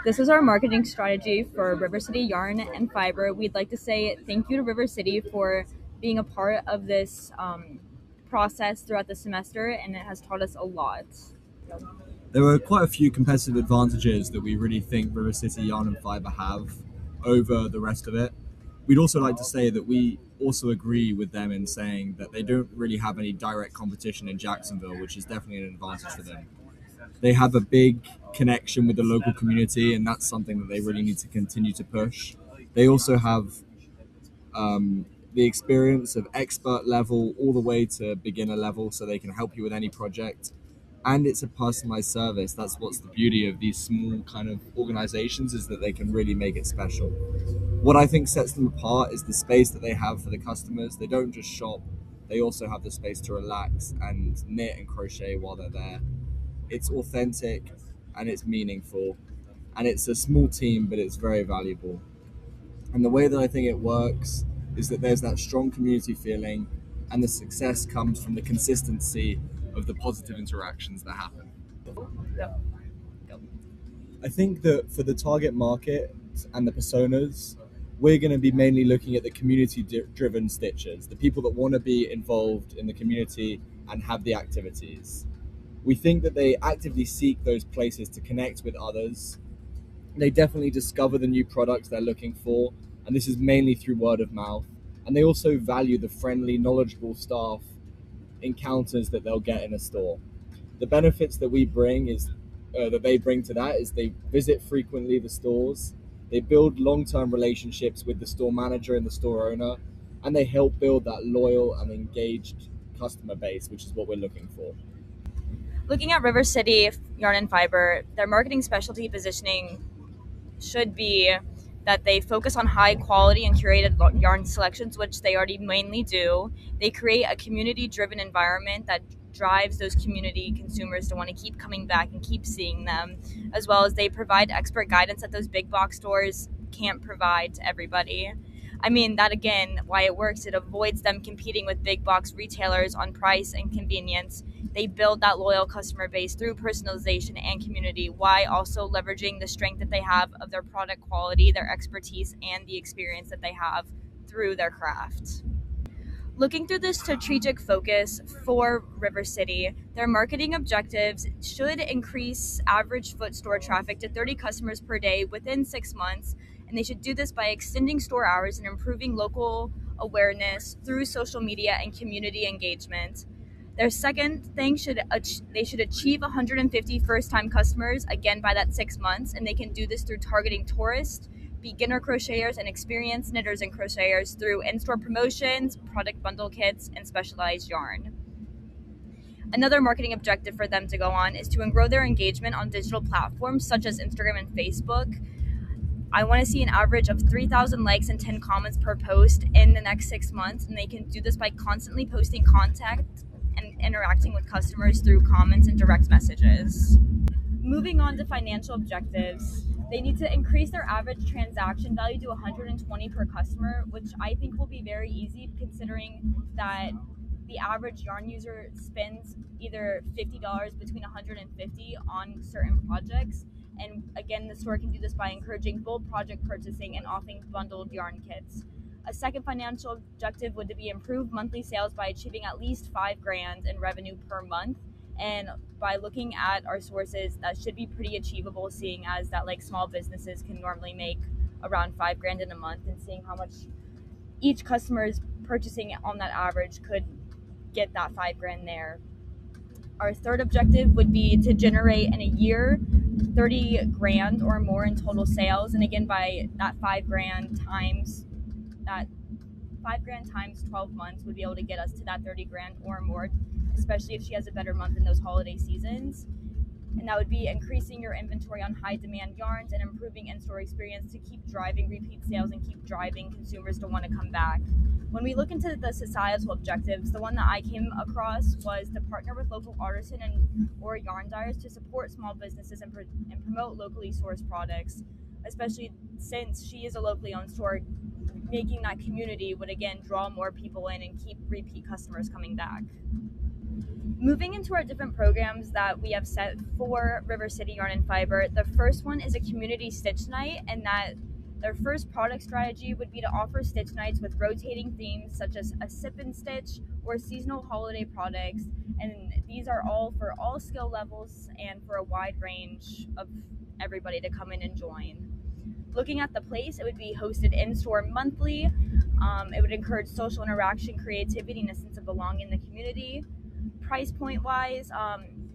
This is our marketing strategy for River City Yarn and Fiber. We'd like to say thank you to River City for being a part of this process throughout the semester, and it has taught us a lot. There are quite a few competitive advantages that we really think River City Yarn and Fiber have over the rest of it. We'd also like to say that we also agree with them in saying that they don't really have any direct competition in Jacksonville, which is definitely an advantage for them. They have a big connection with the local community, and that's something that they really need to continue to push. They also have the experience of expert level all the way to beginner level, so they can help you with any project. And it's a personalized service. That's what's the beauty of these small kind of organizations, is that they can really make it special. What I think sets them apart is the space that they have for the customers. They don't just shop, they also have the space to relax and knit and crochet while they're there. It's authentic and it's meaningful, and it's a small team, but it's very valuable. And the way that I think it works is that there's that strong community feeling, and the success comes from the consistency of the positive interactions that happen. I think that for the target market and the personas, we're going to be mainly looking at the community-driven stitchers, the people that want to be involved in the community and have the activities. We think that they actively seek those places to connect with others. They definitely discover the new products they're looking for, and this is mainly through word of mouth. And they also value the friendly, knowledgeable staff encounters that they'll get in a store. The benefits that we bring is that they bring to that is they visit frequently the stores, they build long-term relationships with the store manager and the store owner, and they help build that loyal and engaged customer base, which is what we're looking for. Looking at River City Yarn and Fiber, their marketing specialty positioning should be that they focus on high quality and curated yarn selections, which they already mainly do. They create a community-driven environment that drives those community consumers to want to keep coming back and keep seeing them, as well as they provide expert guidance that those big box stores can't provide to everybody. I mean, that again, why it works, it avoids them competing with big box retailers on price and convenience. They build that loyal customer base through personalization and community, while also leveraging the strength that they have of their product quality, their expertise, and the experience that they have through their craft. Looking through the strategic focus for River City, their marketing objectives should increase average foot store traffic to 30 customers per day within 6 months, and they should do this by extending store hours and improving local awareness through social media and community engagement. Their second thing they should achieve 150 first-time customers, again by that 6 months, and they can do this through targeting tourists, beginner crocheters, and experienced knitters and crocheters through in-store promotions, product bundle kits, and specialized yarn. Another marketing objective for them to go on is to grow their engagement on digital platforms such as Instagram and Facebook. I want to see an average of 3,000 likes and 10 comments per post in the next 6 months, and they can do this by constantly posting content and interacting with customers through comments and direct messages. Moving on to financial objectives, they need to increase their average transaction value to 120 per customer, which I think will be very easy considering that the average yarn user spends either $50 between 150 on certain projects. And again, the store can do this by encouraging bulk project purchasing and offering bundled yarn kits. A second financial objective would be improved monthly sales by achieving at least $5,000 in revenue per month. And by looking at our sources, that should be pretty achievable, seeing as that like small businesses can normally make around $5,000 in a month, and seeing how much each customer is purchasing on that average could get that $5,000 there. Our third objective would be to generate in a year $30,000 or more in total sales, and again by that $5,000 times 12 months would be able to get us to that $30,000 or more, especially if she has a better month in those holiday seasons. And that would be increasing your inventory on high demand yarns and improving in-store experience to keep driving repeat sales and keep driving consumers to want to come back. When we look into the societal objectives, the one that I came across was to partner with local artisan or yarn dyers to support small businesses and promote locally sourced products, especially since she is a locally owned store. Making that community would again draw more people in and keep repeat customers coming back. Moving into our different programs that we have set for River City Yarn and Fiber, the first one is a community stitch night, and that their first product strategy would be to offer stitch nights with rotating themes such as a sip and stitch or seasonal holiday products. And these are all for all skill levels and for a wide range of everybody to come in and join. Looking at the place, it would be hosted in store monthly. It would encourage social interaction, creativity, and a sense of belonging in the community. Price point wise,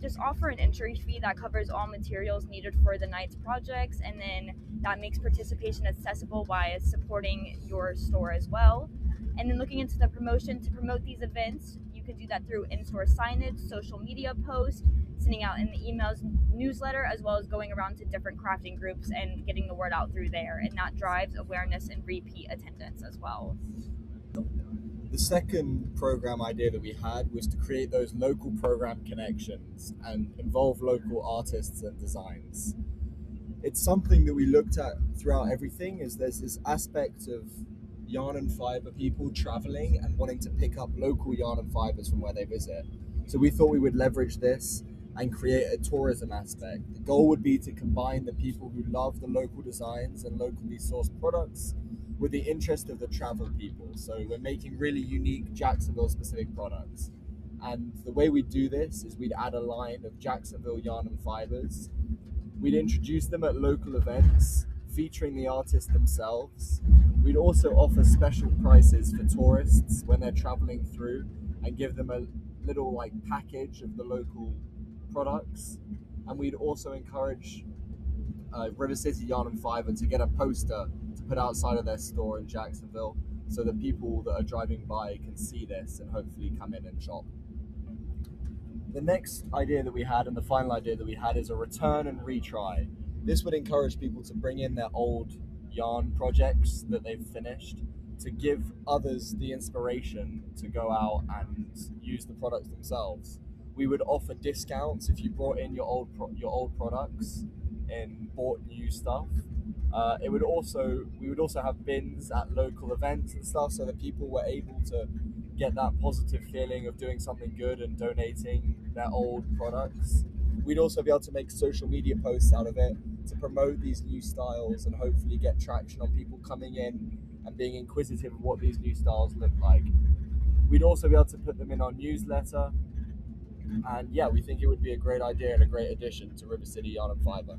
just offer an entry fee that covers all materials needed for the night's projects, and then that makes participation accessible by supporting your store as well. And then looking into the promotion to promote these events, you can do that through in-store signage, social media posts, sending out in the emails, newsletter, as well as going around to different crafting groups and getting the word out through there, and that drives awareness and repeat attendance as well. The second program idea that we had was to create those local program connections and involve local artists and designs. It's something that we looked at throughout everything, is there's this aspect of yarn and fiber people traveling and wanting to pick up local yarn and fibers from where they visit. So we thought we would leverage this and create a tourism aspect. The goal would be to combine the people who love the local designs and locally sourced products with the interest of the travel people. So we're making really unique Jacksonville specific products. And the way we do this is we'd add a line of Jacksonville yarn and fibers. We'd introduce them at local events featuring the artists themselves. We'd also offer special prices for tourists when they're traveling through and give them a little package of the local products. And we'd also encourage River City Yarn and Fiber to get a poster to put outside of their store in Jacksonville so that people that are driving by can see this and hopefully come in and shop. The next idea that we had, and the final idea that we had, is a return and retry. This would encourage people to bring in their old yarn projects that they've finished to give others the inspiration to go out and use the products themselves. We would offer discounts if you brought in your old products and bought new stuff. We would also have bins at local events and stuff so that people were able to get that positive feeling of doing something good and donating their old products. We'd also be able to make social media posts out of it to promote these new styles and hopefully get traction on people coming in and being inquisitive of what these new styles look like. We'd also be able to put them in our newsletter, and yeah, we think it would be a great idea and a great addition to River City Yarn and Fiber.